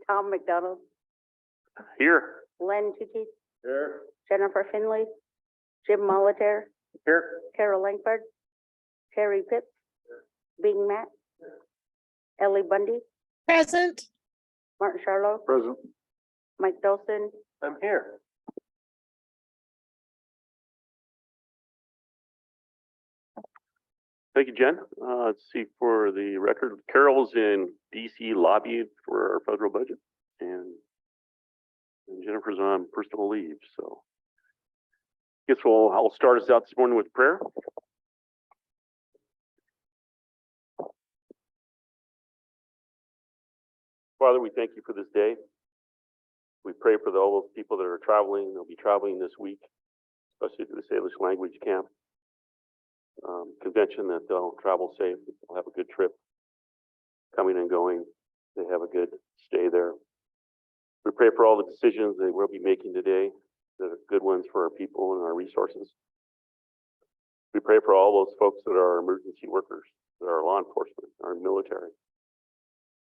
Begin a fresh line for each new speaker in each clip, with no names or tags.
Tom McDonald,
Here.
Len Tucci,
Here.
Jennifer Finley, Jim Molitor,
Here.
Carol Langford, Terry Pitts, Bing Matt, Ellie Bundy,
Present.
Martin Charlo,
Present.
Mike Dolson,
I'm here. Thank you, Jen. Let's see, for the record, Carol's in DC lobby for our federal budget, and Jennifer's on personal leave. So guess I'll start us out this morning with prayer. Father, we thank you for this day. We pray for all those people that are traveling. They'll be traveling this week, especially to the Salish language camp convention, that they'll travel safe. They'll have a good trip coming and going. They have a good stay there. We pray for all the decisions that we'll be making today, that are good ones for our people and our resources. We pray for all those folks that are emergency workers, that are law enforcement, our military,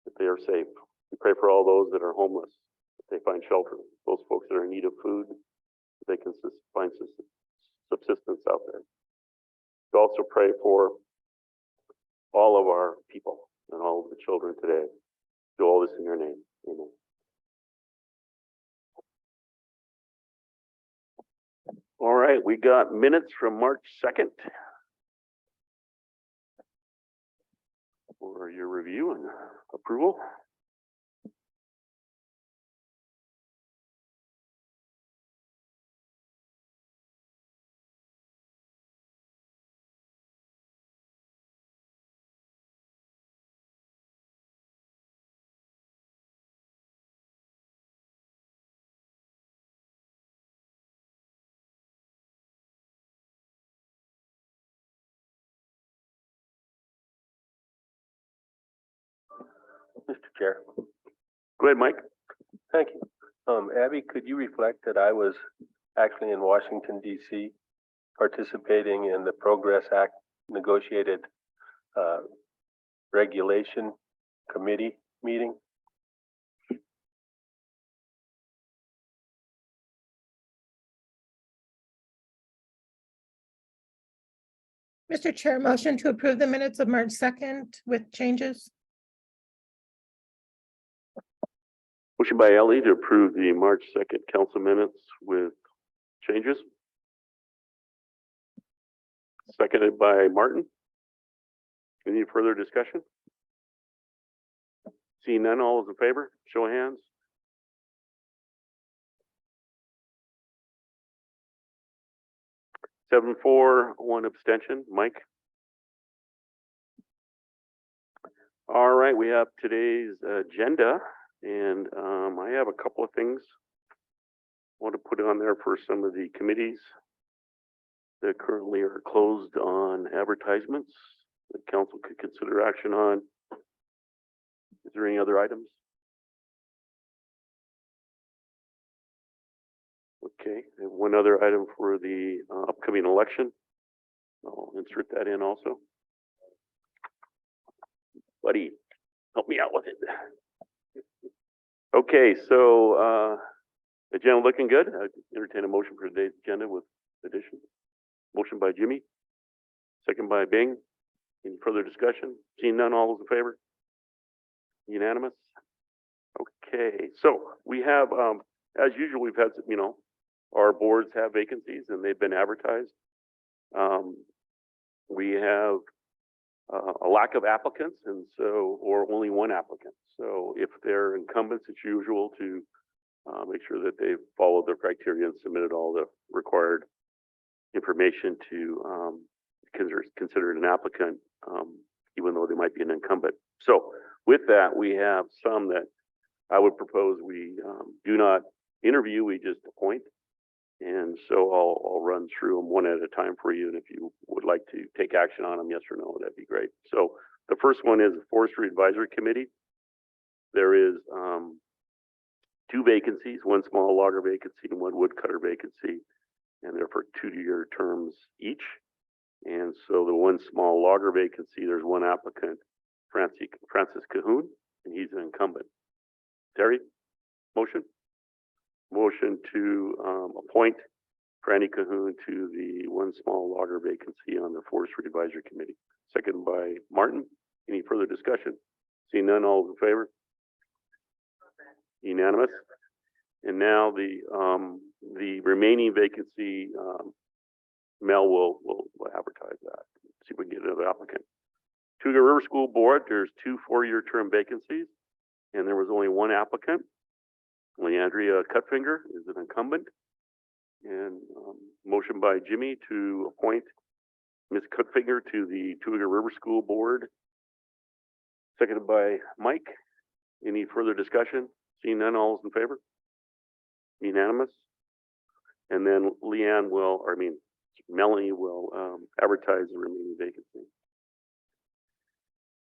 that they are safe. We pray for all those that are homeless, that they find shelter. Those folks that are in need of food, that they can find subsistence out there. We also pray for all of our people and all of the children today. Do all this in your name. Amen. All right, we got minutes from March 2nd for your review and approval. Mr. Chair. Go ahead, Mike.
Thank you. Abby, could you reflect that I was actually in Washington, D.C., participating in the Progress Act negotiated regulation committee meeting?
Mr. Chair, motion to approve the minutes of March 2nd with changes.
Motion by Ellie to approve the March 2nd council minutes with changes. Seconded by Martin. Any further discussion? Seeing none, all those in favor, show of hands. Seven, 4, 1 abstention. Mike. All right, we have today's agenda, and I have a couple of things I want to put on there for some of the committees that currently are closed on advertisements that council could consider action on. Is there any other items? Okay, and one other item for the upcoming election. I'll insert that in also. Buddy, help me out with it. Okay, so agenda looking good. I entertain a motion for today's agenda with addition. Motion by Jimmy, second by Bing. Any further discussion? Seeing none, all those in favor? Unanimous? Okay, so we have, as usual, we've had, our boards have vacancies and they've been advertised. We have a lack of applicants, and so, or only one applicant. So if they're incumbents, it's usual to make sure that they've followed their criteria and submitted all the required information to considered an applicant, even though they might be an incumbent. So with that, we have some that I would propose we do not interview, we just appoint. And so I'll run through them one at a time for you. And if you would like to take action on them, yes or no, that'd be great. So the first one is the Forestry Advisory Committee. There is 2 vacancies, one small logger vacancy and one woodcutter vacancy, and they're for 2-year terms each. And so the one small logger vacancy, there's one applicant, Francis Cahoon, and he's an incumbent. Terry, Motion? Motion to, appoint Franny Cahoon to the one small logger vacancy on the Forestry Advisory Committee. Second by Martin. Any further discussion? Seeing none, all in favor? Unanimous. And now the remaining vacancy, Mel will advertise that. See if we can get another applicant. Tuga River School Board, there's 2 4-year term vacancies, and there was only one applicant. Leandria Cutfinger is an incumbent. And motion by Jimmy to appoint Ms. Cutfinger to the Tuga River School Board. Seconded by Mike. Any further discussion? Seeing none, all is in favor? Unanimous. And then Melanie will advertise the remaining vacancy.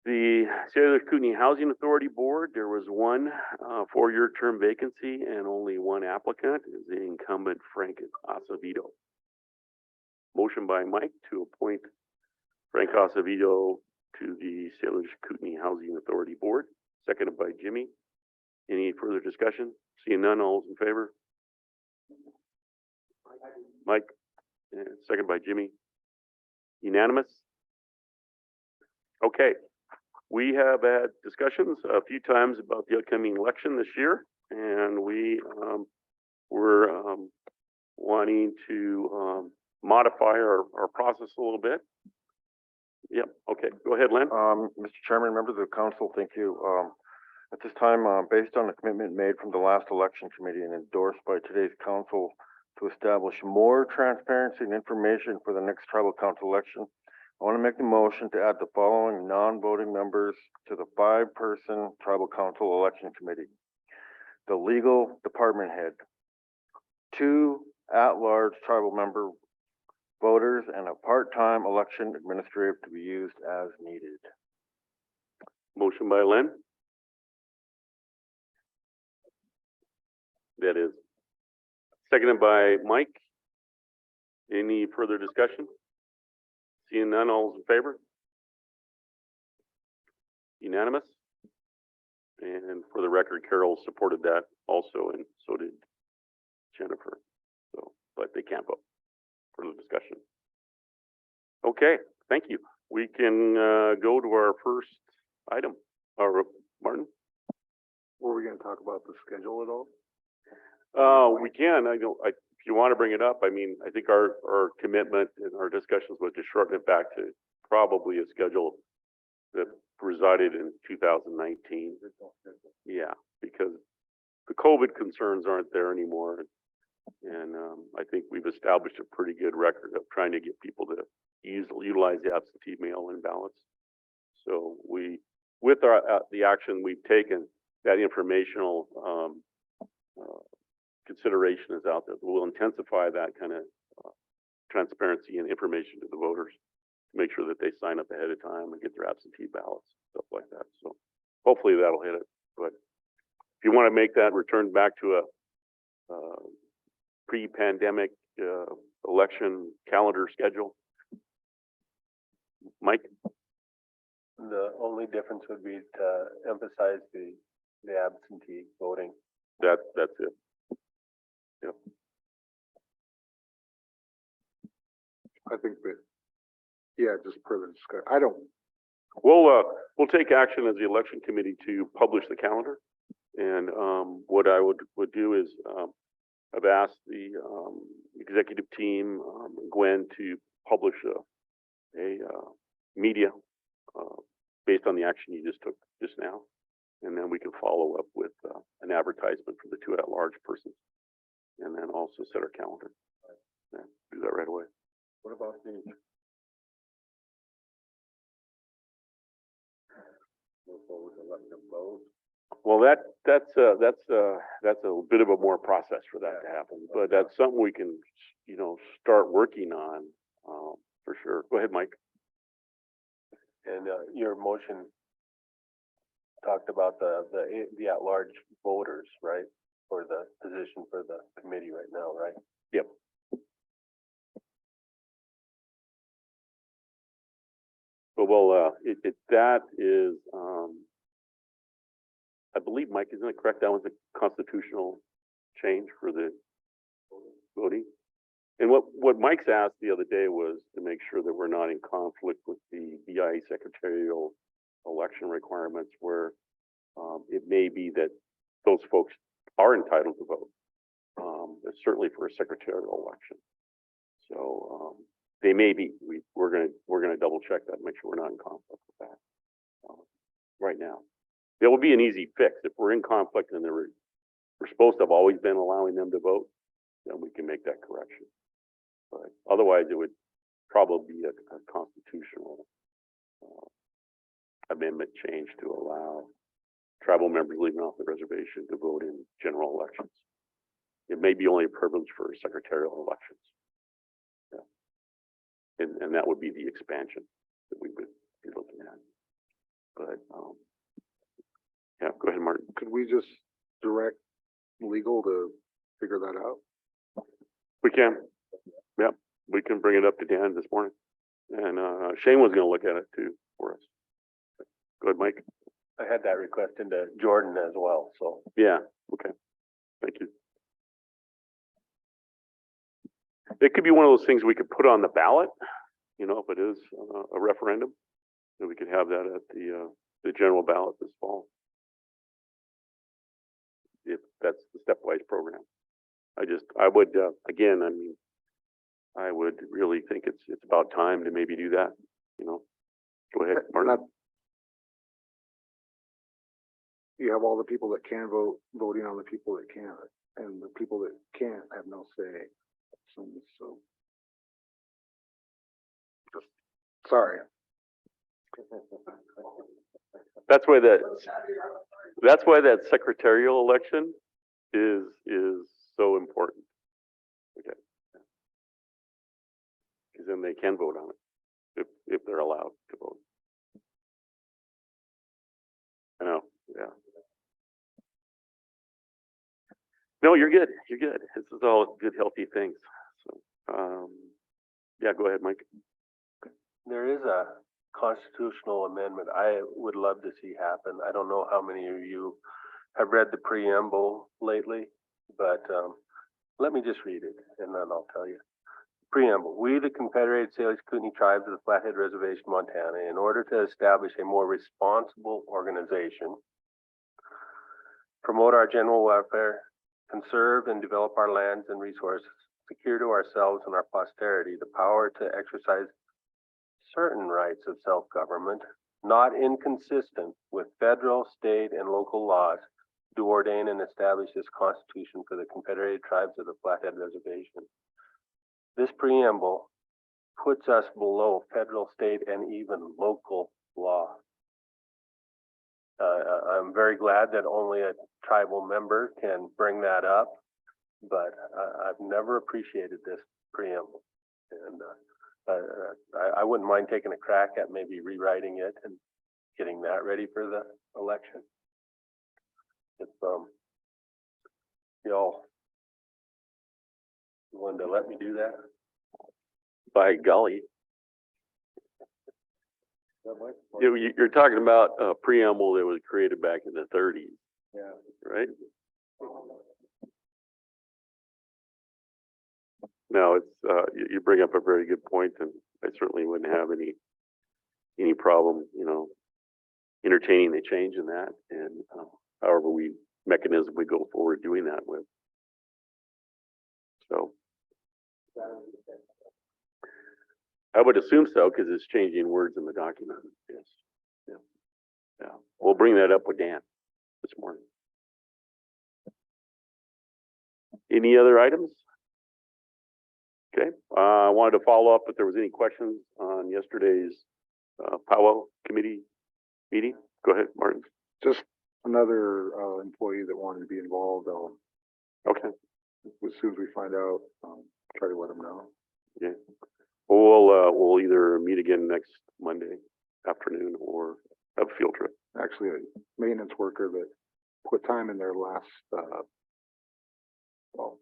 The Sailor Kootenai Housing Authority Board, there was one 4-year term vacancy and only one applicant, is the incumbent Frank Acevedo. Motion by Mike to appoint Frank Acevedo to the Sailor Kootenai Housing Authority Board, seconded by Jimmy. Any further discussion? Seeing none, all is in favor? Mike, and second by Jimmy. Unanimous? Okay. We have had discussions a few times about the upcoming election this year, and we were wanting to modify our process a little bit. Yep, okay, go ahead, Len.
Mr. Chairman, members of the council, thank you. At this time, based on the commitment made from the last election committee and endorsed by today's council to establish more transparency and information for the next tribal council election, I want to make the motion to add the following non-voting members to the 5-person tribal council election committee. The legal department head, 2 at-large tribal member voters, and a part-time election administrator to be used as needed.
Motion by Len. That is. Seconded by Mike. Any further discussion? Seeing none, all is in favor? Unanimous? And for the record, Carol supported that also, and so did Jennifer. So, but they can't vote for the discussion. Okay, thank you. We can go to our first item. Martin?
Were we going to talk about the schedule at all?
We can. If you want to bring it up, I mean, I think our commitment and our discussions was to shorten it back to probably a schedule that resided in 2019. Yeah, because the COVID concerns aren't there anymore. And I think we've established a pretty good record of trying to get people to utilize the absentee mail-in ballots. So with the action we've taken, that informational consideration is out there. We'll intensify that kind of transparency and information to the voters to make sure that they sign up ahead of time and get their absentee ballots, stuff like that. So hopefully that'll hit it. But if you want to make that return back to a pre-pandemic election calendar schedule, Mike?
The only difference would be to emphasize the absentee voting.
That's it. Yep.
I think that, yeah, just per the discussion.
We'll take action as the election committee to publish the calendar. And what I would do is I've asked the executive team, Gwen, to publish a media based on the action you just took just now. And then we can follow up with an advertisement for the 2 at-large persons. And then also set our calendar. Yeah, do that right away.
What about the?
Well, that's a bit of a more process for that to happen, but that's something we can, start working on for sure. Go ahead, Mike.
And your motion talked about the at-large voters, right? For the position for the committee right now, right?
Yep. But that is I believe, Mike, isn't it correct? That was a constitutional change for the voting. And what Mike's asked the other day was to make sure that we're not in conflict with the BIA secretarial election requirements where it may be that those folks are entitled to vote, certainly for a secretarial election. So they may be. We're gonna double check that, make sure we're not in conflict with that right now. There will be an easy fix if we're in conflict and we're supposed to have always been allowing them to vote. Then we can make that correction. But otherwise, it would probably be a constitutional amendment change to allow tribal members living off the reservation to vote in general elections. It may be only a privilege for secretarial elections. Yeah. And that would be the expansion that we would be looking at. But yeah, go ahead, Martin.
Could we just direct legal to figure that out?
We can. Yeah, we can bring it up to Dan this morning. And Shane was gonna look at it too for us. Go ahead, Mike.
I had that request into Jordan as well, so.
Yeah, okay. Thank you. It could be one of those things we could put on the ballot, you know, if it is a referendum, that we could have that at the general ballot this fall. If that's the stepwise program. I would, again, I mean, I would really think it's about time to maybe do that, you know. Go ahead, Martin.
You have all the people that can vote, voting on the people that can't, and the people that can't have no say. So, just, sorry.
That's why that secretarial election is so important. Okay. Because then they can vote on it if they're allowed to vote. I know, yeah. No, you're good. You're good. This is all good, healthy things. So, yeah, go ahead, Mike.
There is a constitutional amendment I would love to see happen. I don't know how many of you have read the preamble lately, but let me just read it and then I'll tell you. Preamble. We, the Confederated Salish Kootenai Tribes of the Flathead Reservation, Montana, in order to establish a more responsible organization, promote our general welfare, conserve and develop our lands and resources, secure to ourselves and our posterity the power to exercise certain rights of self-government, not inconsistent with federal, state, and local laws, do ordain and establish this Constitution for the Confederated Tribes of the Flathead Reservation. This preamble puts us below federal, state, and even local law. I'm very glad that only a tribal member can bring that up, but I've never appreciated this preamble. And I wouldn't mind taking a crack at maybe rewriting it and getting that ready for the election. If y'all willing to let me do that?
By golly. You're talking about a preamble that was created back in the 30s,
Yeah.
right? No, it's you bring up a very good point, and I certainly wouldn't have any problem, you know, entertaining the change in that, and however mechanism we go forward doing that with. So I would assume so, because it's changing words in the document. Yes. Yeah. Yeah. We'll bring that up with Dan this morning. Any other items? Okay. I wanted to follow up if there was any questions on yesterday's powwow committee meeting. Go ahead, Martin.
Just another employee that wanted to be involved.
Okay.
As soon as we find out, try to let them know.
Yeah. Well, we'll either meet again next Monday afternoon or have a field trip.
Actually, a maintenance worker that put time in there last,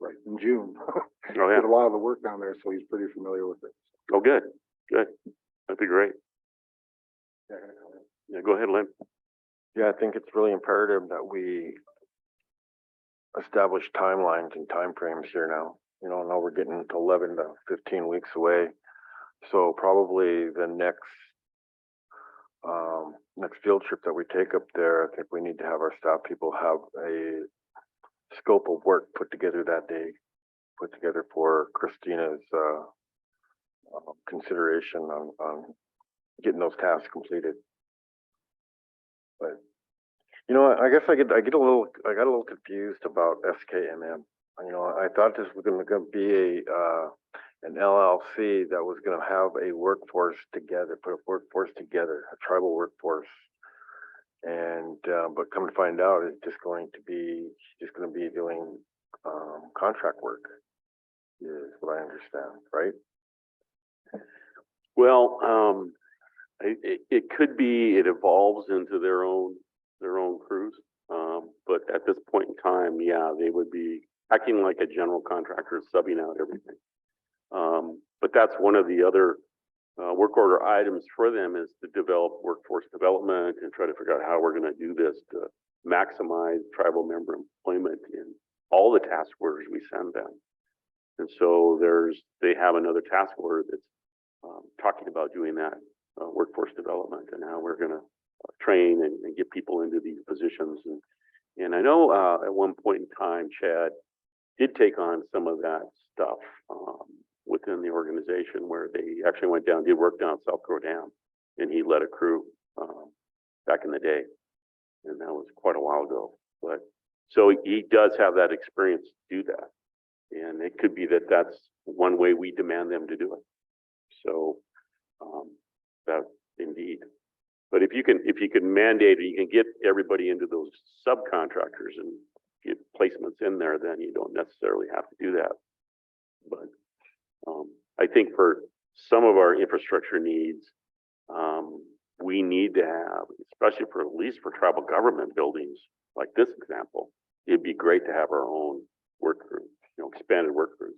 right in June.
Oh yeah.
Did a lot of the work down there, so he's pretty familiar with it.
Oh, good. Good. That'd be great. Yeah, go ahead, Lynn.
Yeah, I think it's really imperative that we establish timelines and timeframes here now. You know, now we're getting to 11 to 15 weeks away. So probably the next field trip that we take up there, I think we need to have our staff people have a scope of work put together that day, put together for Christina's consideration on getting those tasks completed. But you know, I guess I got a little confused about SKMM. You know, I thought this was going to be an LLC that was going to have a workforce together, put a workforce together, a tribal workforce. And but come to find out, it's just going to be doing contract work, is what I understand, right?
Well, it could be, it evolves into their own crews. But at this point in time, yeah, they would be acting like a general contractor, subbing out everything. But that's one of the other work order items for them, is to develop workforce development and try to figure out how we're going to do this to maximize tribal member employment in all the task orders we send them. And so they have another task order that's talking about doing that workforce development and how we're going to train and get people into these positions. And I know at one point in time, Chad did take on some of that stuff within the organization, where they actually went down, did work down at South Crow Dam, and he led a crew back in the day. And that was quite a while ago. But so he does have that experience to do that. And it could be that that's one way we demand them to do it. So that indeed. But if you can mandate it, you can get everybody into those subcontractors and get placements in there, then you don't necessarily have to do that. But I think for some of our infrastructure needs, we need to have, especially for, at least for tribal government buildings, like this example, it'd be great to have our own work crew, you know, expanded work crews.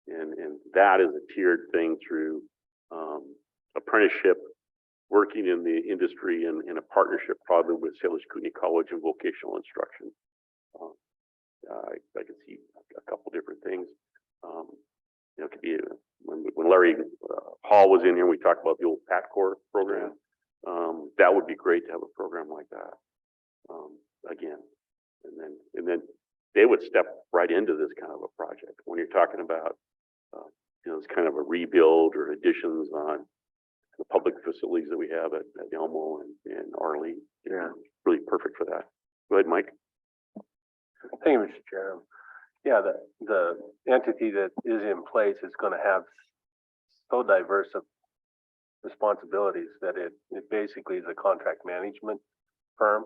And that is a tiered thing through apprenticeship, working in the industry, and in a partnership probably with Salish Kootenai College and vocational instruction. I can see a couple different things. You know, it could be when Larry Hall was in here, we talked about the old PATCOR program. That would be great to have a program like that again. And then they would step right into this kind of a project when you're talking about you know, it's kind of a rebuild or additions on the public facilities that we have at Elmo and Arlene.
Yeah.
Really perfect for that. Go ahead, Mike.
Thank you, Mr. Chair. Yeah, the entity that is in place is going to have so diverse of responsibilities that it basically is a contract management firm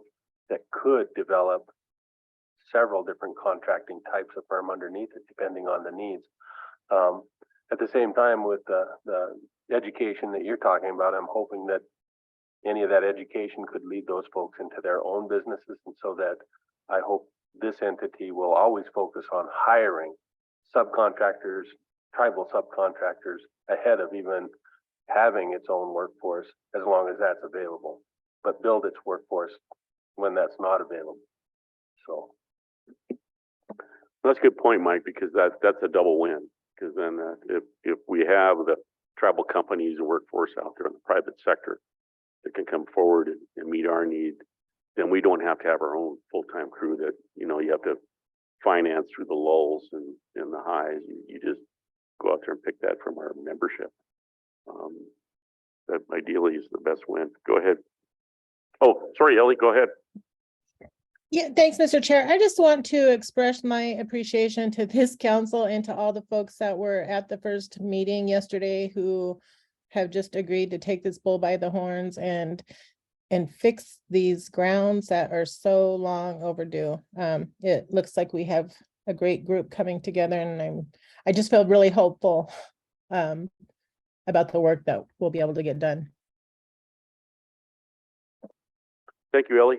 that could develop several different contracting types of firm underneath it, depending on the needs. At the same time, with the education that you're talking about, I'm hoping that any of that education could lead those folks into their own businesses, and so that I hope this entity will always focus on hiring subcontractors, tribal subcontractors, ahead of even having its own workforce, as long as that's available, but build its workforce when that's not available. So
that's a good point, Mike, because that's a double win. Because then if we have the tribal companies and workforce out there in the private sector that can come forward and meet our need, then we don't have to have our own full-time crew that, you know, you have to finance through the lulls and the highs. You just go out there and pick that from our membership. That ideally is the best win. Go ahead. Oh, sorry, Ellie, go ahead.
Yeah, thanks, Mr. Chair. I just want to express my appreciation to this council and to all the folks that were at the first meeting yesterday who have just agreed to take this bull by the horns and fix these grounds that are so long overdue. It looks like we have a great group coming together, and I just feel really hopeful about the work that we'll be able to get done.
Thank you, Ellie.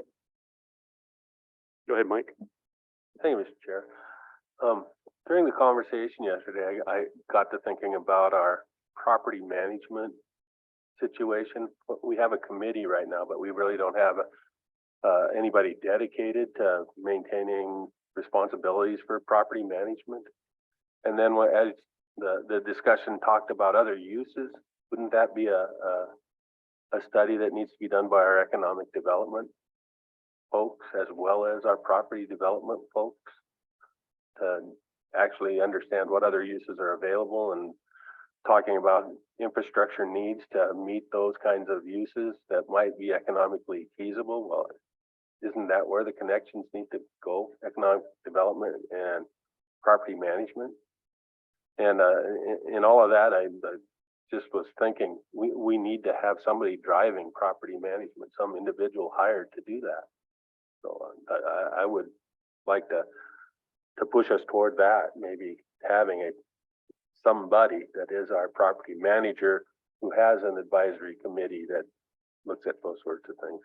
Go ahead, Mike.
thank you, Mr. Chair. During the conversation yesterday, I got to thinking about our property management situation. We have a committee right now, but we really don't have anybody dedicated to maintaining responsibilities for property management? And then as the discussion talked about other uses, wouldn't that be a study that needs to be done by our economic development folks as well as our property development folks to actually understand what other uses are available, and talking about infrastructure needs to meet those kinds of uses that might be economically feasible? Well, isn't that where the connections need to go? Economic development and property management. And in all of that, I just was thinking we need to have somebody driving property management, some individual hired to do that. So I would like to push us toward that, maybe having somebody that is our property manager who has an advisory committee that looks at those sorts of things.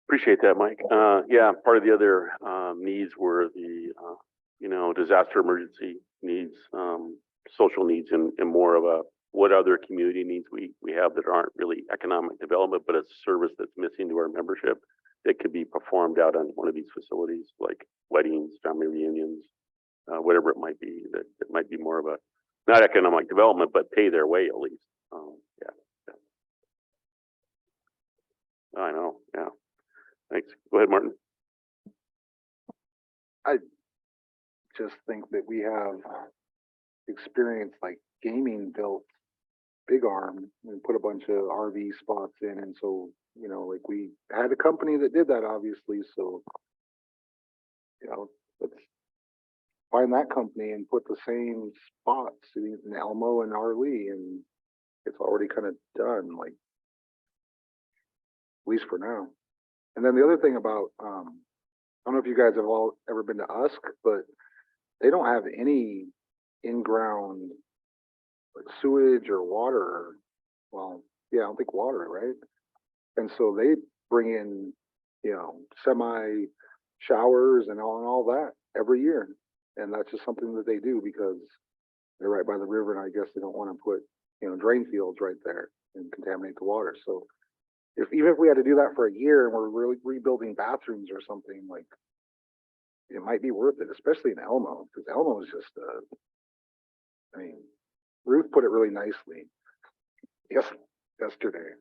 Appreciate that, Mike. Yeah, part of the other needs were the disaster emergency needs, social needs, and more of a what other community needs we have that aren't really economic development, but a service that's missing to our membership that could be performed out on one of these facilities, like weddings, family reunions, whatever it might be. That it might be more of a not economic development, but pay their way at least. Yeah. I know. Yeah. Thanks. Go ahead, Martin.
Just think that we have experience like gaming built Big Arm and put a bunch of RV spots in. And so, like we had a company that did that, obviously. So, let's find that company and put the same spots in Elmo and Arlee, and it's already kind of done, like, at least for now. And then the other thing about, I don't know if you guys have all ever been to Usk, but they don't have any in-ground like sewage or water. Well, yeah, I don't think water, right? And so they bring in, semi showers and all that every year. And that's just something that they do because they're right by the river, and I guess they don't want to put, drain fields right there and contaminate the water. So even if we had to do that for a year and we're really rebuilding bathrooms or something, like, it might be worth it, especially in Elmo, because Elmo is just, Ruth put it really nicely. Yes, yesterday.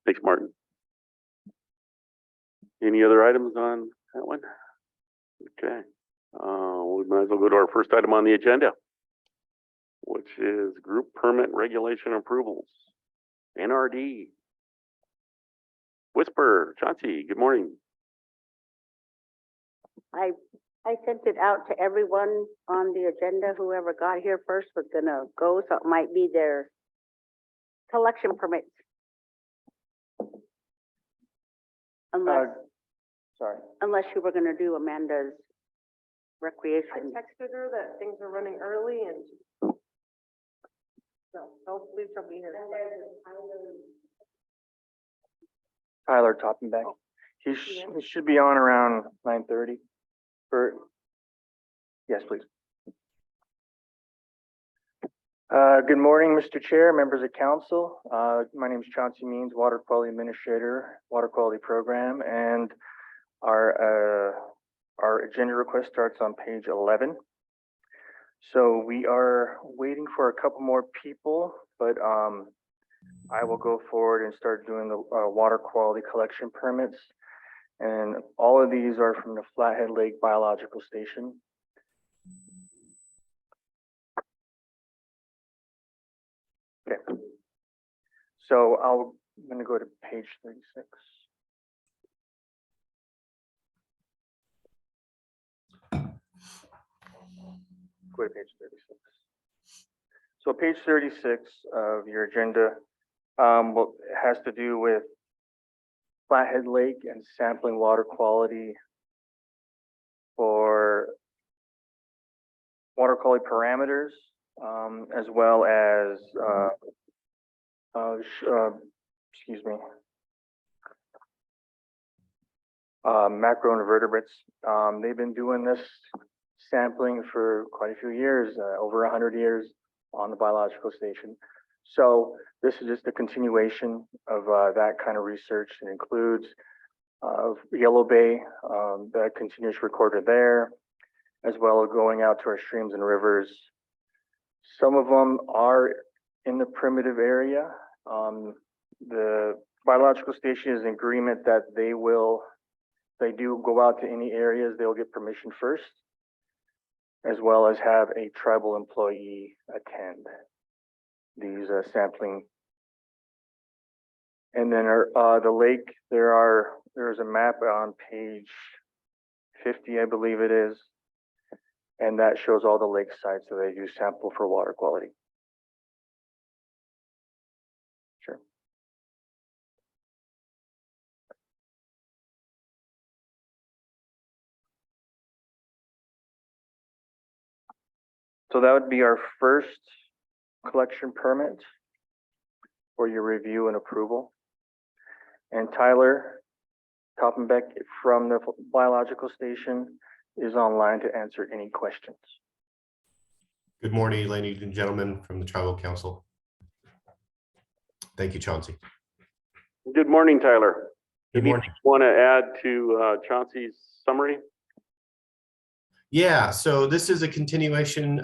Thanks, Martin. Any other items on that one? Okay. We might as well go to our first item on the agenda, which is group permit regulation approvals. NRD. Whisper, Chauncey, good morning.
I sent it out to everyone on the agenda. Whoever got here first was gonna go, so it might be their collection permits. Unless you were gonna do Amanda's recreation.
Texted her that things are running early and so hopefully she'll be here.
Tyler Toppenbeck. He should be on around 9:30. Yes, please. Good morning, Mr. Chair, members of council. My name is Chauncey Means, Water Quality Administrator, Water Quality Program, and our agenda request starts on page 11. So we are waiting for a couple more people, but I will go forward and start doing the water quality collection permits. And all of these are from the Flathead Lake Biological Station. Okay. So I'm going to go to page 36. Go to page 36. So page 36 of your agenda has to do with Flathead Lake and sampling water quality for water quality parameters, as well as macroinvertebrates. They've been doing this sampling for quite a few years, over 100 years on the biological station. So this is just a continuation of that kind of research. It includes Yellow Bay, the continuous recorder there, as well as going out to our streams and rivers. Some of them are in the primitive area. The biological station is in agreement that they do go out to any areas, they'll get permission first, as well as have a tribal employee attend these sampling. And then the lake, there's a map on page 50, I believe it is. And that shows all the lake sites that they do sample for water quality. Sure. So that would be our first collection permit for your review and approval. And Tyler Koppenbeck from the biological station is online to answer any questions.
Good morning, ladies and gentlemen from the Tribal Council. Thank you, Chauncey.
Good morning, Tyler.
Good morning.
Want to add to Chauncey's summary?
Yeah, so this is a continuation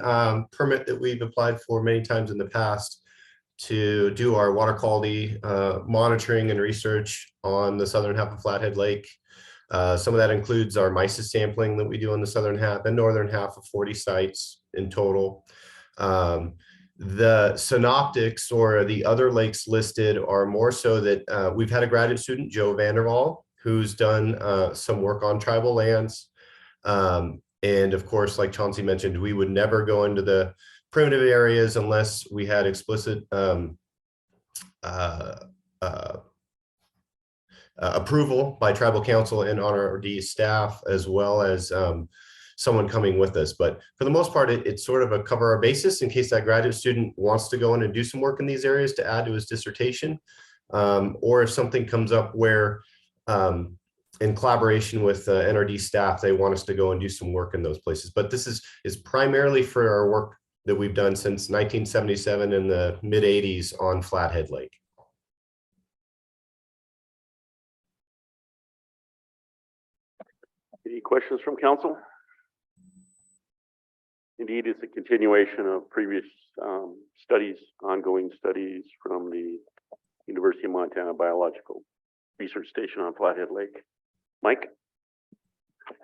permit that we've applied for many times in the past to do our water quality monitoring and research on the southern half of Flathead Lake. Some of that includes our MISIS sampling that we do on the southern half and northern half of 40 sites in total. The synoptics or the other lakes listed are more so that we've had a graduate student, Joe Vanderwall, who's done some work on tribal lands. And of course, like Chauncey mentioned, we would never go into the primitive areas unless we had explicit approval by tribal council and NRD staff, as well as someone coming with us. But for the most part, it's sort of a cover our basis in case that graduate student wants to go in and do some work in these areas to add to his dissertation. Or if something comes up where in collaboration with NRD staff, they want us to go and do some work in those places. But this is primarily for our work that we've done since 1977 in the mid 80s on Flathead Lake.
Any questions from council? Indeed, it's a continuation of previous studies, ongoing studies from the University of Montana Biological Research Station on Flathead Lake. Mike?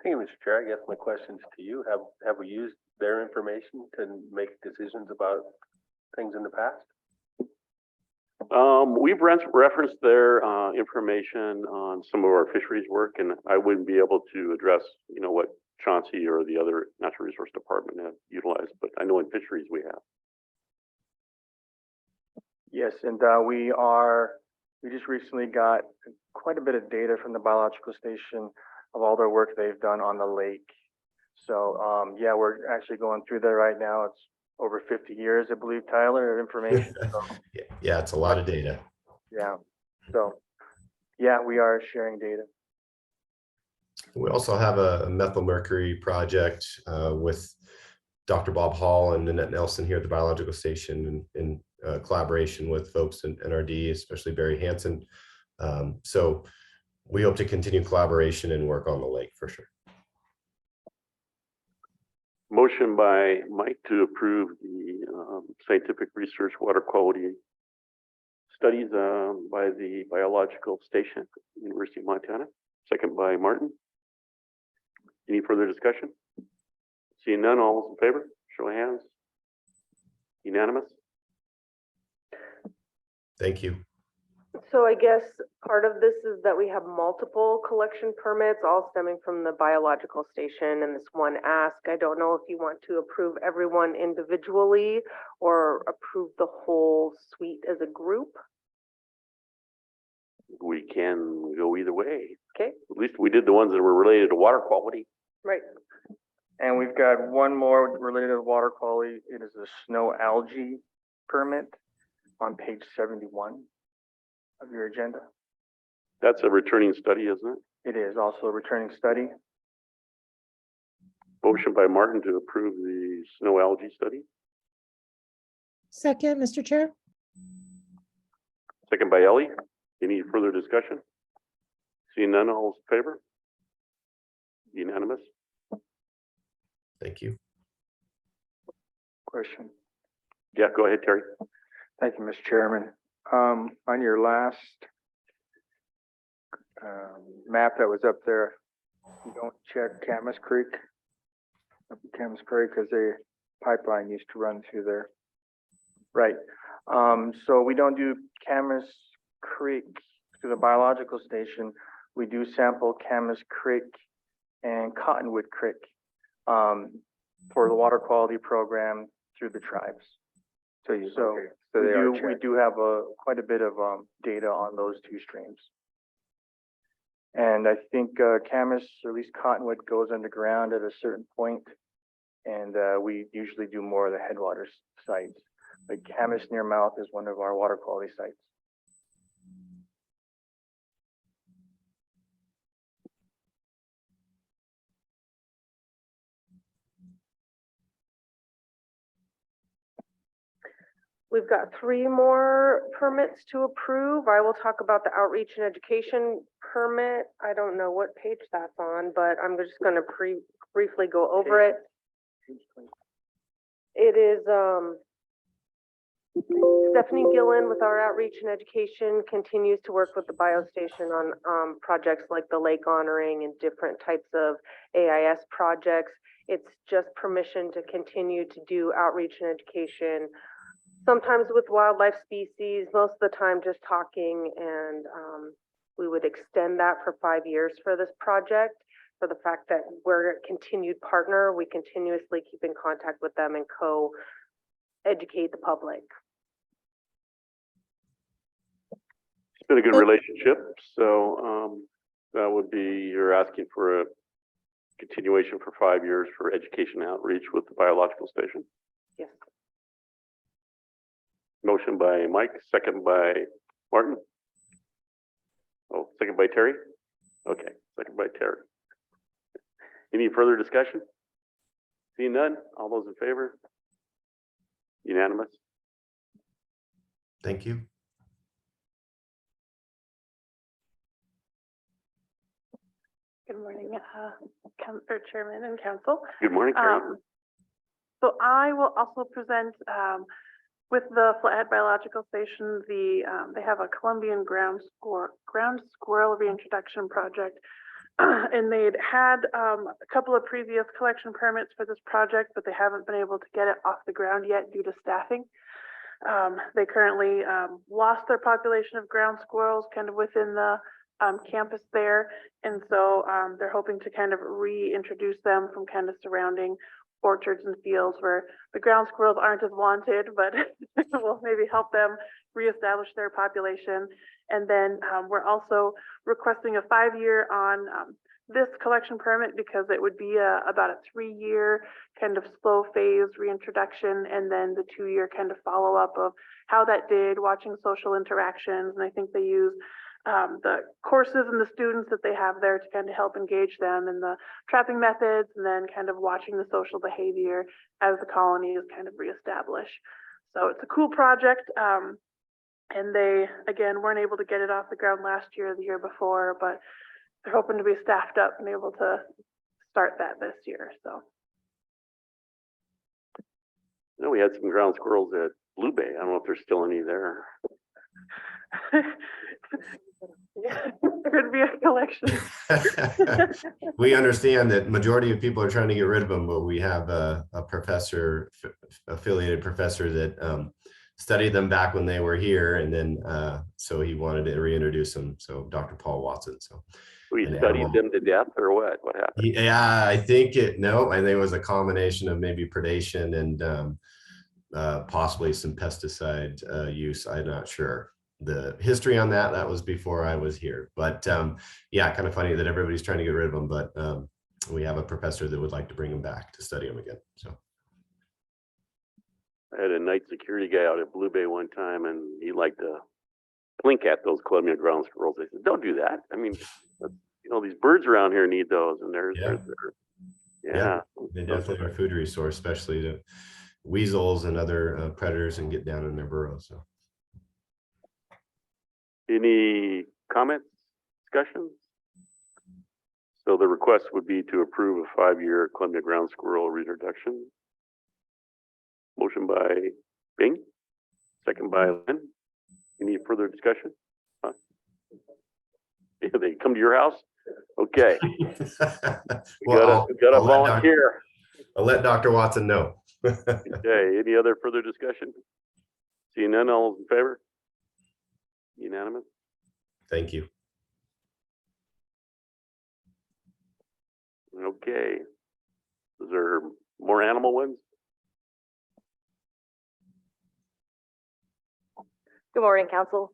Thank you, Mr. Chair. I guess my question's to you. Have we used their information to make decisions about things in the past?
We've referenced their information on some of our fisheries work, and I wouldn't be able to address, what Chauncey or the other natural resource department have utilized, but I know in fisheries we have.
Yes, and we just recently got quite a bit of data from the biological station of all their work they've done on the lake. So yeah, we're actually going through that right now. It's over 50 years, I believe, Tyler, of information. So,
Yeah, it's a lot of data.
yeah. So yeah, we are sharing data.
We also have a methylmercury project with Dr. Bob Hall and Nanette Nelson here at the biological station in collaboration with folks in NRD, especially Barry Hansen. So we hope to continue collaboration and work on the lake for sure.
Motion by Mike to approve the scientific research water quality studies by the biological station, University of Montana. Second by Martin. Any further discussion? Seeing none, all those in favor, show of hands. Unanimous.
Thank you.
So I guess part of this is that we have multiple collection permits, all stemming from the biological station and this one ask. I don't know if you want to approve everyone individually or approve the whole suite as a group.
We can go either way.
Okay,
At least we did the ones that were related to water quality.
right.
And we've got one more related to water quality. It is a snow algae permit on page 71 of your agenda.
That's a returning study, isn't it?
It is also a returning study.
Motion by Martin to approve the snow algae study.
Second, Mr. Chair.
Second by Ellie. Any further discussion? Seeing none, all those in favor? Unanimous.
Thank you.
Question.
Yeah, go ahead, Terry.
Thank you, Mr. Chairman. On your last map that was up there, you don't check Camas Creek? Camas Creek, because a pipeline used to run through there. Right. So we don't do Camas Creek through the biological station. We do sample Camas Creek and Cottonwood Creek for the water quality program through the tribes.
So
We do have quite a bit of data on those two streams. And I think Camas, or at least Cottonwood, goes underground at a certain point, and we usually do more of the headwaters sites. Like Camas near Mouth is one of our water quality sites.
We've got 3 more permits to approve. I will talk about the outreach and education permit. I don't know what page that's on, but I'm just gonna briefly go over it. It is, Stephanie Gillen with our outreach and education continues to work with the biostation on projects like the lake honoring and different types of AIS projects. It's just permission to continue to do outreach and education, sometimes with wildlife species, most of the time just talking, and we would extend that for 5 years for this project. For the fact that we're a continued partner, we continuously keep in contact with them and co-educate the public.
It's been a good relationship. So that would be, you're asking for a continuation for 5 years for education outreach with the biological station.
Yes.
Motion by Mike, second by Martin. Oh, second by Terry? Okay, second by Terry. Any further discussion? Seeing none, all those in favor? Unanimous?
Thank you.
Good morning, Chairman and Council.
Good morning, Terry.
So I will also present with the Flathead Biological Station. They have a Columbian ground squirrel reintroduction project, and they'd had a couple of previous collection permits for this project, but they haven't been able to get it off the ground yet due to staffing. They currently lost their population of ground squirrels kind of within the campus there, and so they're hoping to kind of reintroduce them from kind of surrounding orchards and fields where the ground squirrels aren't as wanted, but will maybe help them reestablish their population. And then we're also requesting a 5-year on this collection permit, because it would be about a 3-year kind of slow phase reintroduction, and then the 2-year kind of follow up of how that did, watching social interactions. And I think they use the courses and the students that they have there to kind of help engage them in the trapping methods, and then kind of watching the social behavior as the colony is kind of reestablished. So it's a cool project. And they, again, weren't able to get it off the ground last year or the year before, but they're hoping to be staffed up and able to start that this year. So.
No, we had some ground squirrels at Blue Bay. I don't know if there's still any there.
Yeah, could be a collection.
We understand that majority of people are trying to get rid of them, but we have a professor, affiliated professor that studied them back when they were here, and then so he wanted to reintroduce them. So Dr. Paul Watson. So
We studied them to death, or what? What happened?
yeah, I think I think it was a combination of maybe predation and possibly some pesticide use. I'm not sure. The history on that was before I was here, but yeah, kind of funny that everybody's trying to get rid of them, but we have a professor that would like to bring them back to study them again. So
I had a night security guy out at Blue Bay one time, and he liked to blink at those Columbian ground squirrels. They said, "Don't do that. I mean, you know, these birds around here need those." And
yeah, they definitely are a food resource, especially to weasels and other predators, and get down in their burrows. So.
Any comments, discussions? So the request would be to approve a 5-year Columbia ground squirrel reintroduction. Motion by Bing, second by Lynn. Any further discussion? Huh? Yeah, they come to your house? Okay, we got a volunteer.
I'll let Dr. Watson know.
Okay, any other further discussion? Seeing none, all those in favor? Unanimous?
Thank you.
Okay. Is there more animal ones?
Good morning, Council.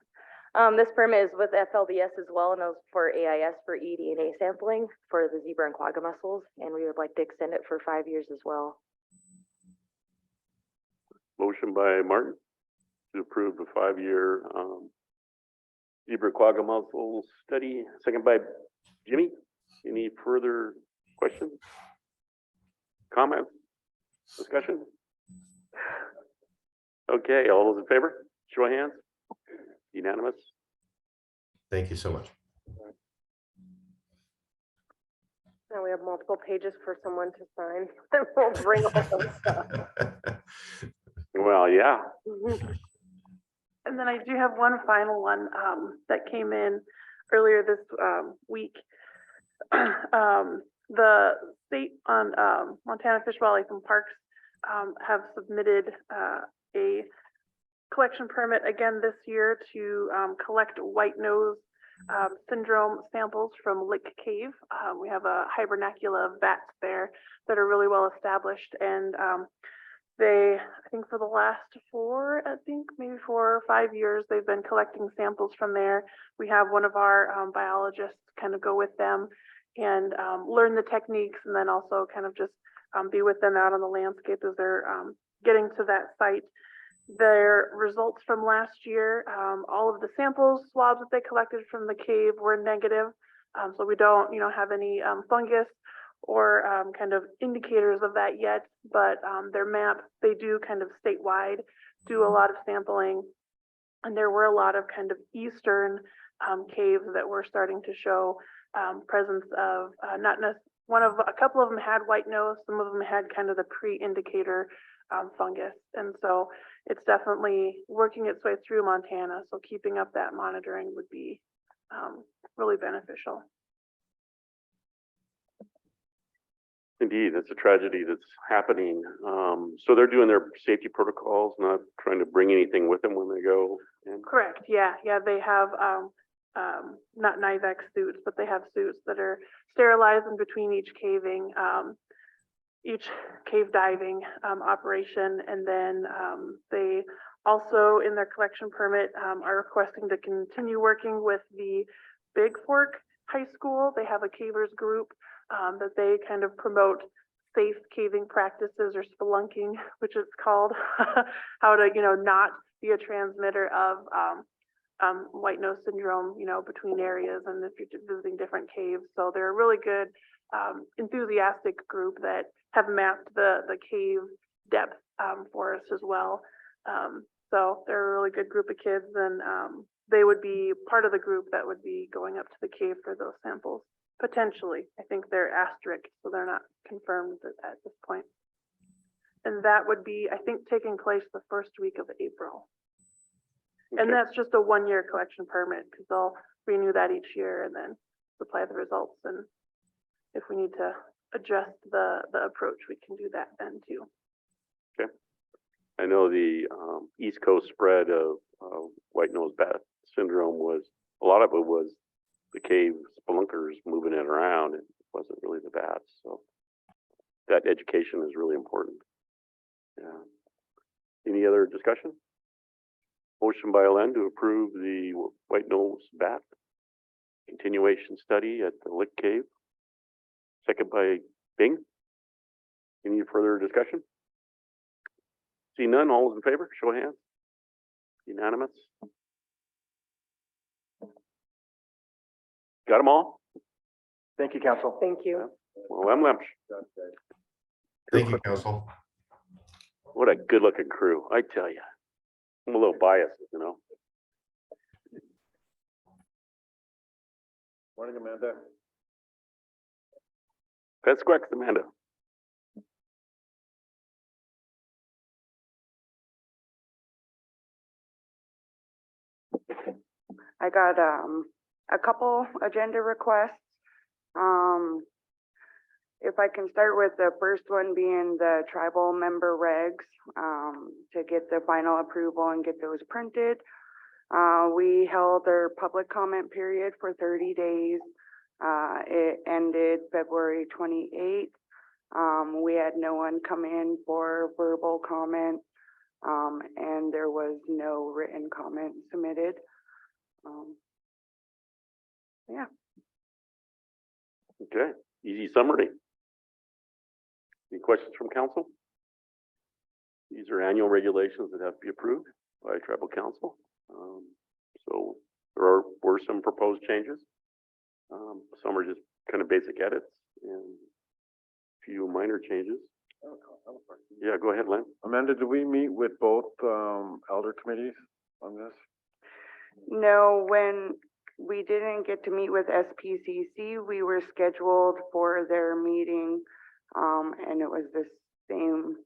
This permit is with FLBS as well, and it was for AIS for eDNA sampling for the zebra and quagga mussels, and we would like to extend it for 5 years as well.
Motion by Martin to approve the 5-year zebra quagga mussel study. Second by Jimmy. Any further questions? Comments? Discussion? Okay, all those in favor? Show of hands. Unanimous.
Thank you so much.
Now we have multiple pages for someone to sign. Then we'll bring all the stuff.
Well, yeah.
And then I do have one final one that came in earlier this week. The state on Montana Fish, Wildlife and Parks have submitted a collection permit again this year to collect white nose syndrome samples from Lick Cave. We have a hibernacula of bats there that are really well established, and they, I think for the last maybe 4 or 5 years, they've been collecting samples from there. We have one of our biologists kind of go with them and learn the techniques, and then also kind of just be with them out on the landscape as they're getting to that site. Their results from last year, all of the samples, swabs that they collected from the cave were negative. So we don't, have any fungus or kind of indicators of that yet, but their map, they do kind of statewide, do a lot of sampling. And there were a lot of kind of eastern caves that were starting to show presence of a couple of them had white nose, some of them had kind of the pre-indicator fungus. And so it's definitely working its way through Montana. So keeping up that monitoring would be really beneficial.
Indeed, it's a tragedy that's happening. So they're doing their safety protocols, not trying to bring anything with them when they go in.
Correct. Yeah. They have not NIVEX suits, but they have suits that are sterilized in between each caving, each cave diving operation, and then they also in their collection permit are requesting to continue working with the Big Fork High School. They have a cavers group that they kind of promote safe caving practices, or spelunking, which it's called, how to not be a transmitter of white nose syndrome between areas, and if you're visiting different caves. So they're a really good enthusiastic group that have mapped the cave depth for us as well. So they're a really good group of kids, and they would be part of the group that would be going up to the cave for those samples. Potentially. I think they're asterisk, so they're not confirmed at this point. And that would be, I think, taking place the first week of April.
Okay.
And that's just a 1-year collection permit, because they'll renew that each year and then supply the results. And if we need to adjust the approach, we can do that then too.
Okay. I know the East Coast spread of white nose bat syndrome a lot of it was the cave spelunkers moving it around. It wasn't really the bats. So that education is really important. Yeah. Any other discussion? Motion by Len to approve the white nose bat continuation study at the Lick Cave. Second by Bing. Any further discussion? See none, all those in favor, show of hands. Unanimous. Got them all?
Thank you, Council.
Thank you.
Well, I'm Lemch.
Thank you, Council.
What a good looking crew, I tell you. I'm a little biased,
Morning, Amanda.
That's correct, Amanda.
I got a couple agenda requests. If I can start with the first one being the tribal member regs, to get the final approval and get those printed. We held our public comment period for 30 days. It ended February 28th. We had no one come in for verbal comment, and there was no written comment submitted. Yeah.
Okay, easy summary. Any questions from council? These are annual regulations that have to be approved by tribal council. So there were some proposed changes. Some are just kind of basic edits and a few minor changes. Yeah, go ahead, Len.
Amanda, did we meet with both elder committees on this?
No, when we didn't get to meet with SPCC, we were scheduled for their meeting, and it was the same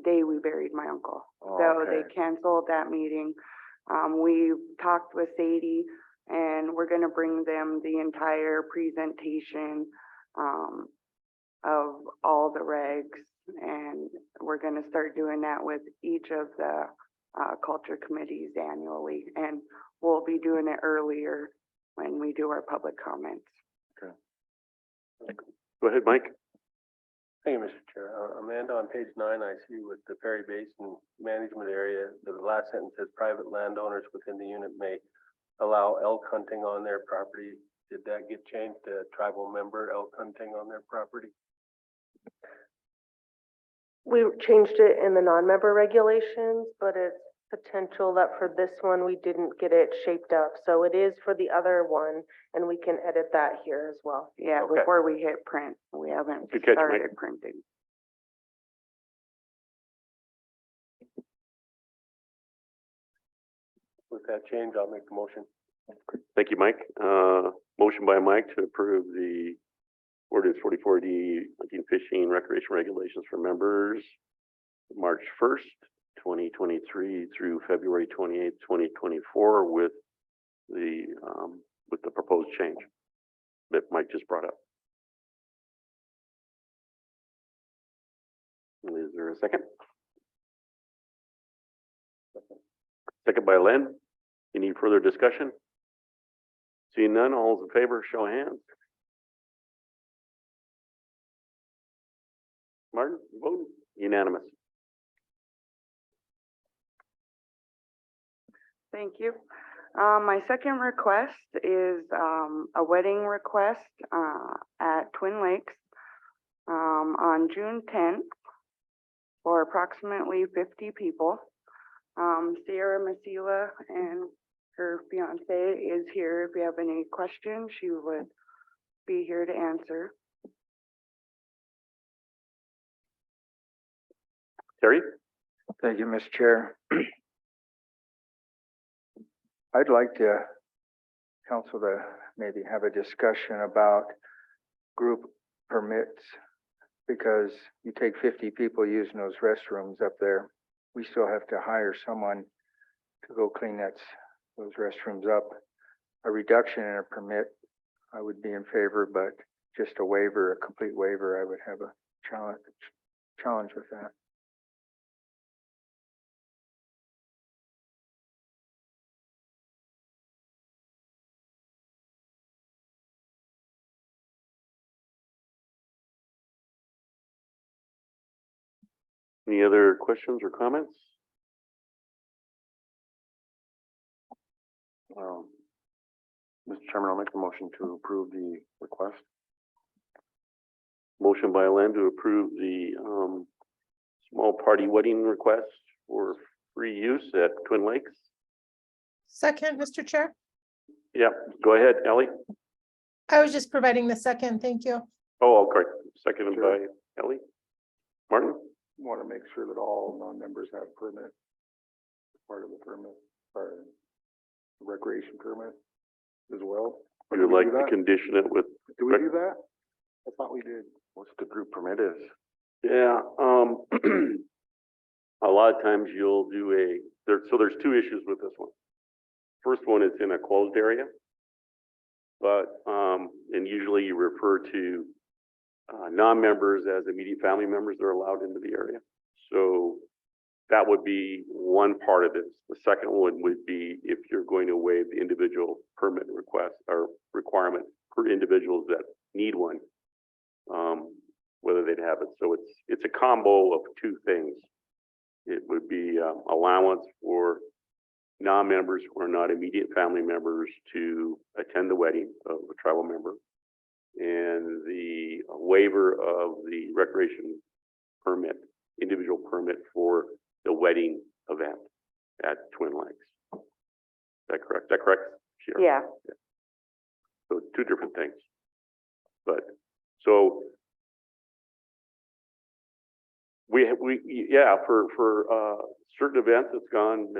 day we buried my uncle.
Oh,
So
okay.
they canceled that meeting. We talked with Sadie, and we're gonna bring them the entire presentation of all the regs, and we're gonna start doing that with each of the culture committees annually, and we'll be doing it earlier when we do our public comments.
Go ahead, Mike.
Thank you, Mr. Chair. Amanda, on page 9, I see with the Perry Basin Management Area, the last sentence says private landowners within the unit may allow elk hunting on their property. Did that get changed to tribal member elk hunting on their property?
We changed it in the non-member regulations, but it's potential that for this one, we didn't get it shaped up. So it is for the other one, and we can edit that here as well.
Yeah,
Okay.
before we hit print, we haven't
Good catch,
started
Mike.
printing.
With that change, I'll make the motion.
Thank you, Mike. Motion by Mike to approve the ordinance 44D hunting, fishing, recreation regulations for members, March 1st, 2023 through February 28th, 2024 with the proposed change that Mike just brought up. Is there a second? Second by Len. Any further discussion? Seeing none, all those in favor, show of hands. Martin, vote unanimous.
Thank you. My second request is a wedding request at Twin Lakes on June 10th for approximately 50 people. Sierra Masila and her fiance is here. If you have any questions, she would be here to answer.
Terry?
Thank you, Mr. Chair. I'd like council to maybe have a discussion about group permits, because you take 50 people using those restrooms up there. We still have to hire someone to go clean those restrooms up. A reduction in a permit, I would be in favor, but just a waiver, a complete waiver, I would have a challenge with that.
Any other questions or comments?
Mr. Chairman, I'll make a motion to approve the request.
Motion by Len to approve the small party wedding request for free use at Twin Lakes.
Second, Mr. Chair.
Yeah, go ahead, Ellie.
I was just providing the second. Thank you.
Oh, okay. Seconded by Ellie. Martin?
Want to make sure that all non-members have permit, part of the permit, or recreation permit as well.
You would like to condition it with,
Do we do that? I thought we did.
What's the group permit is?
yeah, a lot of times you'll do so there's two issues with this one. First one is in a closed area, but, and usually you refer to non-members as immediate family members that are allowed into the area. So that would be one part of this. The second one would be if you're going to waive the individual permit request or requirement for individuals that need one, whether they'd have it. So it's a combo of two things. It would be allowance for non-members who are not immediate family members to attend the wedding of a tribal member, and the waiver of the recreation permit, individual permit for the wedding event at Twin Lakes. Is that correct? Is that correct? Shira?
Yeah.
So two different things. But so yeah, for certain events, it's gone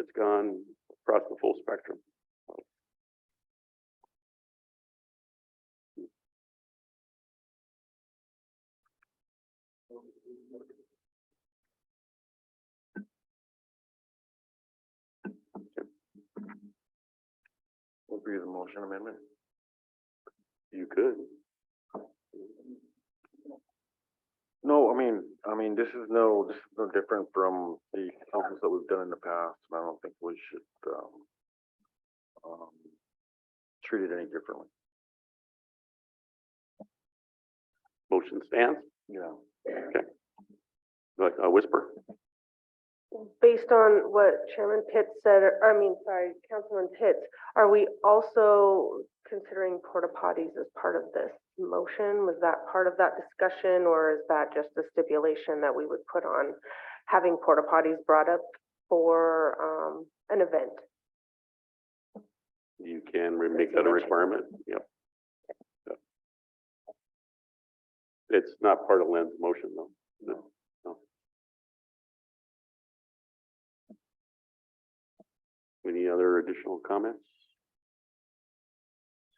across the full spectrum.
What would be the motion amendment?
You could.
No, I mean, this is no different from the councils that we've done in the past. And I don't think we should, treat it any differently.
Motion stands.
Yeah.
Okay. Like a whisper.
Based on what Chairman Pitts said, Councilman Pitts, are we also considering porta potties as part of this motion? Was that part of that discussion, or is that just a stipulation that we would put on having porta potties brought up for an event?
You can make that a requirement. Yep. Yep. It's not part of Len's motion, though. No. Any other additional comments?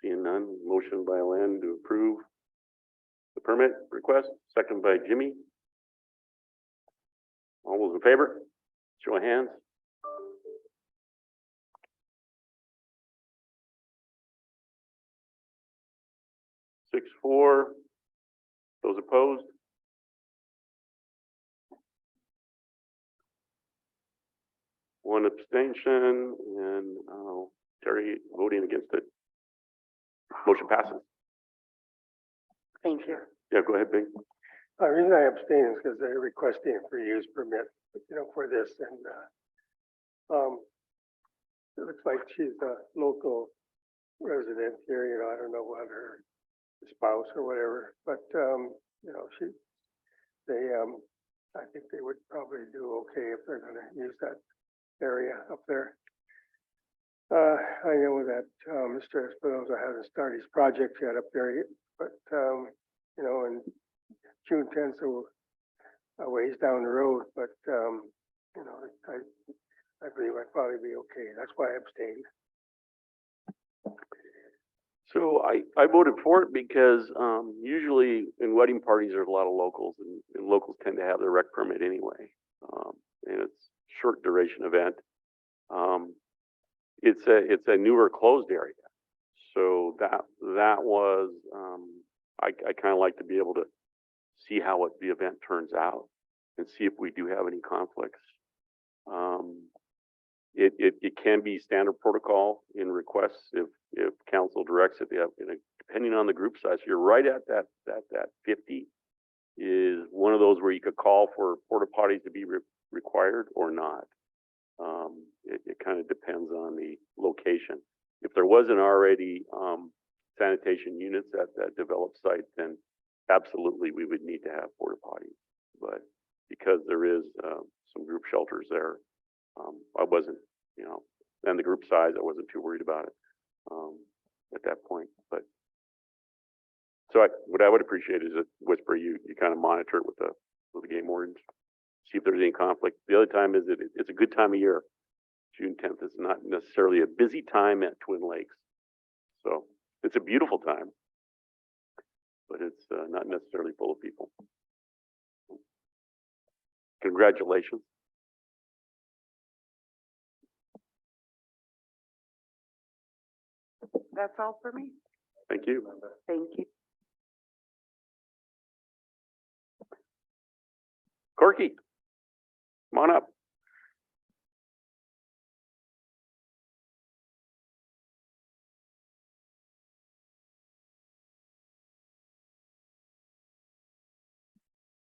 Seeing none, motion by Len to approve the permit request, second by Jimmy. All those in favor, show of hands. 6-4. Those opposed? One abstention, and Terry voting against it. Motion passes.
Thank you.
Yeah, go ahead, Bing.
The reason I abstain is because they're requesting a free use permit, for this, and it looks like she's a local resident here, I don't know what her spouse or whatever, but I think they would probably do okay if they're gonna use that area up there. I know that Mr. Espinoza hasn't started his project yet up there yet, but and June 10th, so a ways down the road, but I believe I'd probably be okay. That's why I abstained.
So I voted for it because usually in wedding parties there's a lot of locals, and locals tend to have their rec permit anyway, and it's short duration event. It's a newer closed area, so that was I kind of like to be able to see how the event turns out and see if we do have any conflicts. It can be standard protocol in requests if council directs it. Depending on the group size, you're right at that 50 is one of those where you could call for porta potties to be required or not. It kind of depends on the location. If there wasn't already sanitation units at that developed site, then absolutely we would need to have porta potties. But because there is some group shelters there, I wasn't, and the group size, I wasn't too worried about it at that point. But so what I would appreciate is a whisper. You kind of monitor it with the game wardens, see if there's any conflict. The other time is it's a good time of year. June 10th is not necessarily a busy time at Twin Lakes. So It's a beautiful time, but it's not necessarily full of people. Congratulations.
That's all for me.
Thank you.
Thank you.
Corky, come on up.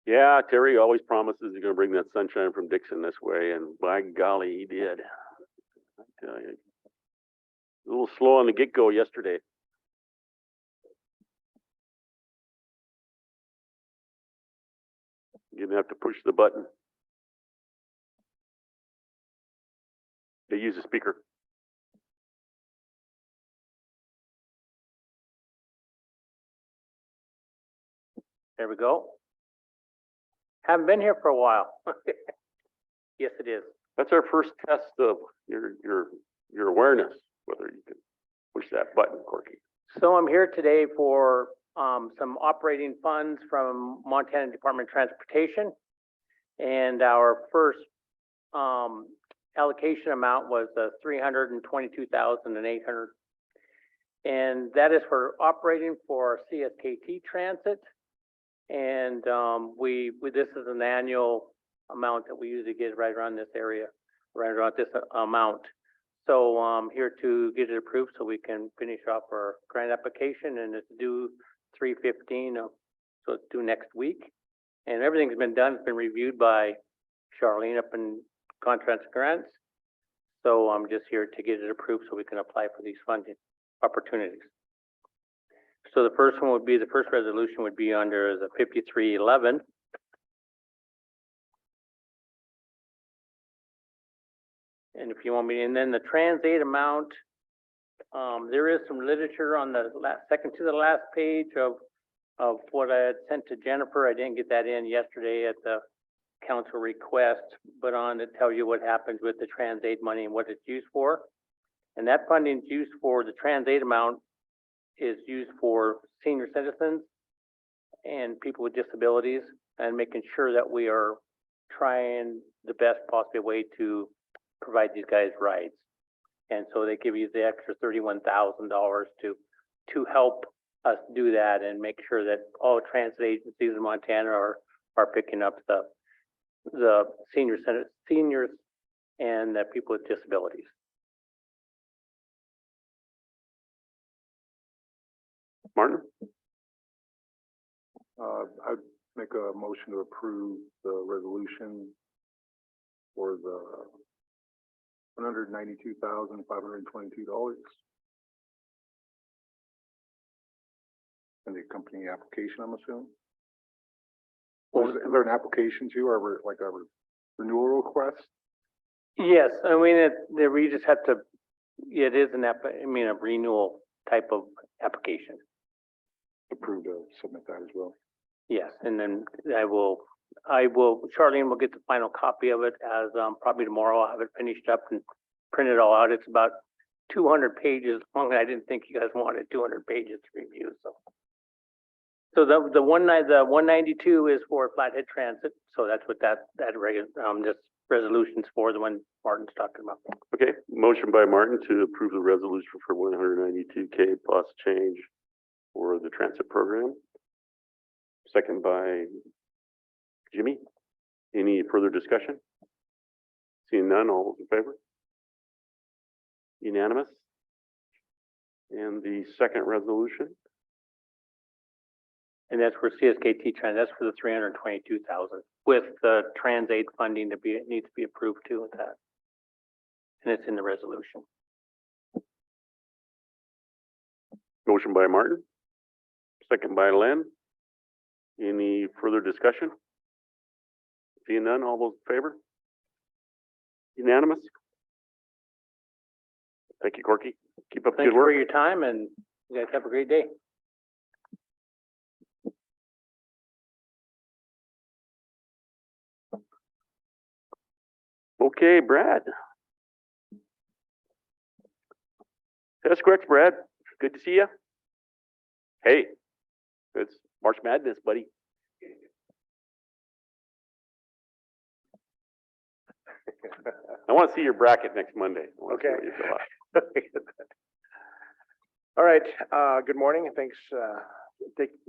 Yeah, Terry always promises he's gonna bring that sunshine from Dixon this way, and by golly, he did. I tell you. A little slow on the get-go yesterday. You're gonna have to push the button. They use a speaker.
There we go. Haven't been here for a while. Yes, it is.
That's our first test of your awareness, whether you can push that button, Corky.
So I'm here today for some operating funds from Montana Department of Transportation. And our first allocation amount was $322,800. And that is for operating for CSKT Transit. And this is an annual amount that we usually get right around this area, right around this amount. So I'm here to get it approved so we can finish off our grant application, and it's due 3/15, so it's due next week. And everything's been done, it's been reviewed by Charlene up in Contracts and Grants. So I'm just here to get it approved so we can apply for these funding opportunities. So the first one would be, the first resolution would be under the 5311. And if you want me, and then the Trans-Aid amount, there is some literature on the second to the last page of what I had sent to Jennifer. I didn't get that in yesterday at the council request, but on to tell you what happens with the Trans-Aid money and what it's used for. And that funding is used for, the Trans-Aid amount is used for senior citizens and people with disabilities, and making sure that we are trying the best possible way to provide these guys rides. And so they give you the extra $31,000 to help us do that and make sure that all transit agencies in Montana are picking up the seniors and the people with disabilities.
Martin?
I'd make a motion to approve the resolution for the $192,522 and the accompanying application, I'm assuming. Or is there an application too, or like a renewal request?
Yes, I mean, we just have to, it is a renewal type of application.
Approved to submit that as well.
Yes, and then Charlene will get the final copy of it as probably tomorrow. I'll have it finished up and printed all out. It's about 200 pages long. I didn't think you guys wanted 200 pages to review, so the 192 is for Flathead Transit, so that's what this resolution's for, the one Martin's talking about.
Okay, motion by Martin to approve the resolution for 192K plus change for the transit program. Second by Jimmy. Any further discussion? Seeing none, all those in favor? Unanimous. And the second resolution?
And that's for CSKT Trans, that's for the 322,000 with the Trans-Aid funding needs to be approved too with that. And it's in the resolution.
Motion by Martin, second by Len. Any further discussion? Seeing none, all those in favor? Unanimous? Thank you, Corky. Keep up the
Thank
good
you
work.
for your time, and you guys have a great day.
Okay, Brad. That's correct, Brad. Good to see you. Hey, it's March Madness, buddy. I want to see your bracket next Monday. I wanna see
Okay.
what you fill out.
All right, good morning, and thanks,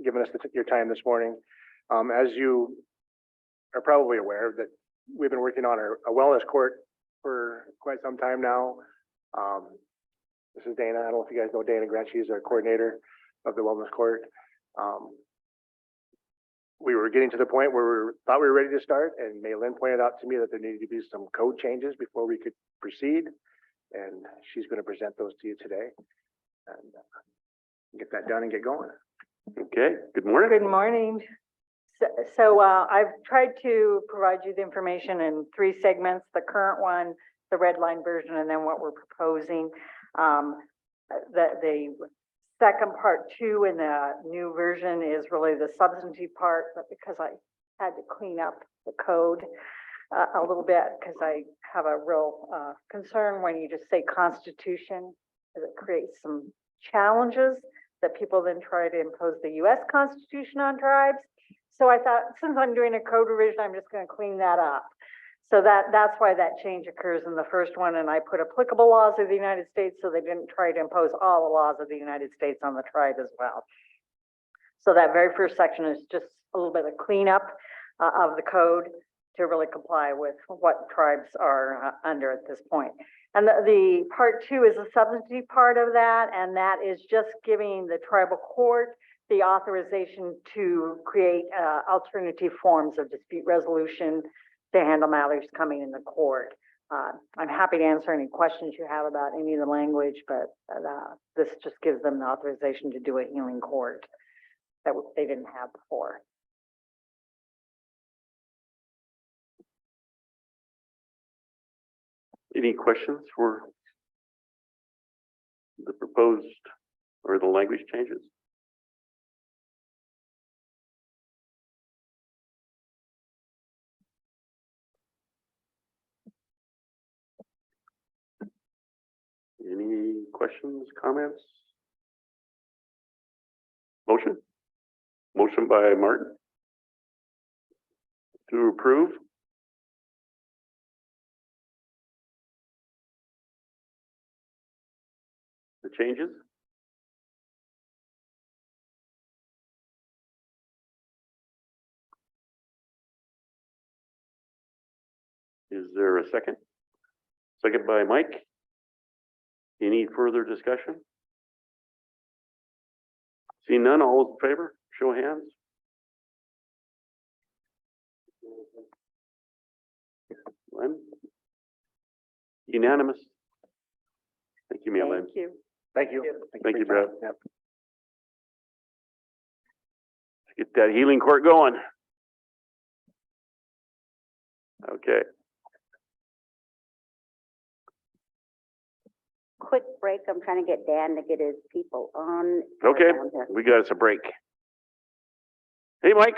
giving us your time this morning. As you are probably aware that we've been working on a wellness court for quite some time now. This is Dana. I don't know if you guys know Dana Grant. She's our coordinator of the wellness court. We were getting to the point where thought we were ready to start, and Maylin pointed out to me that there needed to be some code changes before we could proceed. And she's going to present those to you today. And get that done and get going.
Okay, good morning.
Good morning. So I've tried to provide you the information in 3 segments, the current one, the red line version, and then what we're proposing. The second part 2 in the new version is really the substantive part, but because I had to clean up the code a little bit, because I have a real concern when you just say constitution, because it creates some challenges that people then try to impose the US Constitution on tribes. So I thought, since I'm doing a code revision, I'm just going to clean that up. So that's why that change occurs in the first one, and I put applicable laws of the United States so they didn't try to impose all the laws of the United States on the tribe as well. So that very first section is just a little bit of cleanup of the code to really comply with what tribes are under at this point. And the part 2 is the substantive part of that, and that is just giving the tribal court the authorization to create alternative forms of dispute resolution to handle matters coming in the court. I'm happy to answer any questions you have about any of the language, but this just gives them the authorization to do a hearing court that they didn't have before.
Any questions for the proposed or the language changes? Any questions, comments? Motion? Motion by Martin to approve. The changes? Is there a second? Second by Mike. Any further discussion? See none, all those in favor, show of hands. Glenn? Unanimous. Thank you, Maylin.
Thank you.
Thank you.
Thank you,
for your
Brad.
time. Yep.
Let's get that healing court going. Okay.
Quick break. I'm trying to get Dan to get his people on.
Okay,
Down here.
we got us a break. Hey, Mike.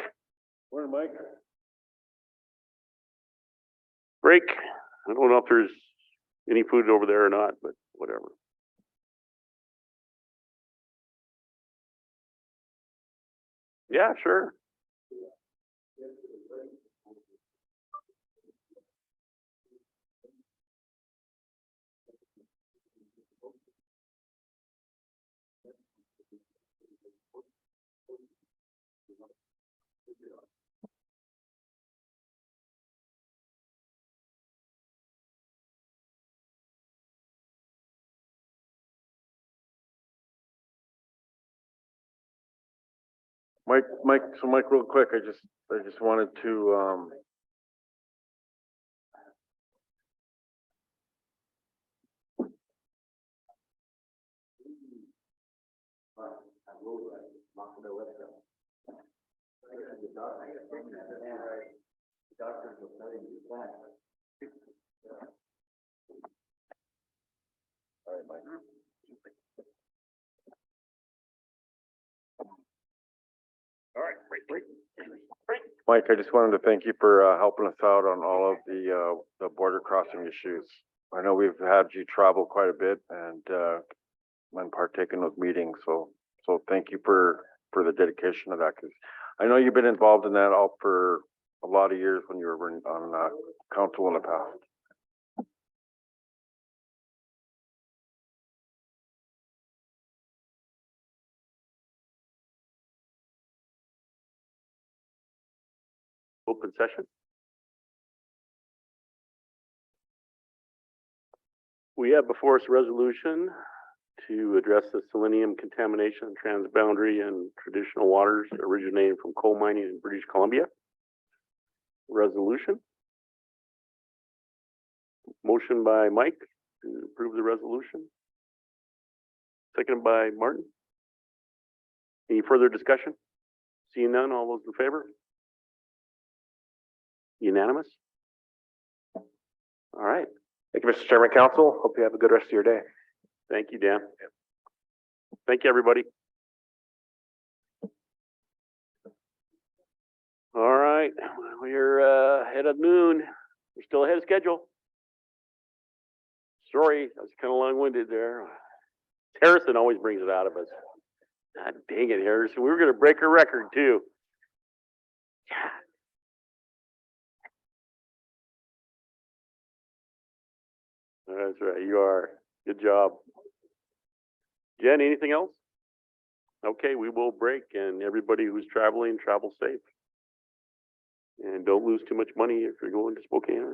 Morning, Mike.
Break. I don't know if there's any food over there or not, but whatever. Yeah, sure.
Mike, real quick, I just wanted to, Mike, I just wanted to thank you for helping us out on all of the border crossing issues. I know we've had you travel quite a bit and when partaking in those meetings, so So thank you for the dedication of that, because I know you've been involved in that all for a lot of years when you were on council in the past.
Open session. We have before us a resolution to address the selenium contamination, transboundary and traditional waters originating from coal mining in British Columbia. Resolution. Motion by Mike to approve the resolution. Seconded by Martin. Any further discussion? Seeing none, all those in favor? Unanimous? All right.
Thank you, Mr. Chairman, Council. Hope you have a good rest of your day.
Thank you, Dan. Thank you, everybody. All right, we're ahead of noon. We're still ahead of schedule. Sorry, I was kind of long-winded there. Harrison always brings it out of us. God dang it, Harrison. We were going to break a record, too. That's right, you are. Good job. Jen, anything else? Okay, we will break, and everybody who's traveling, travel safe. And don't lose too much money if you're going to Spokane.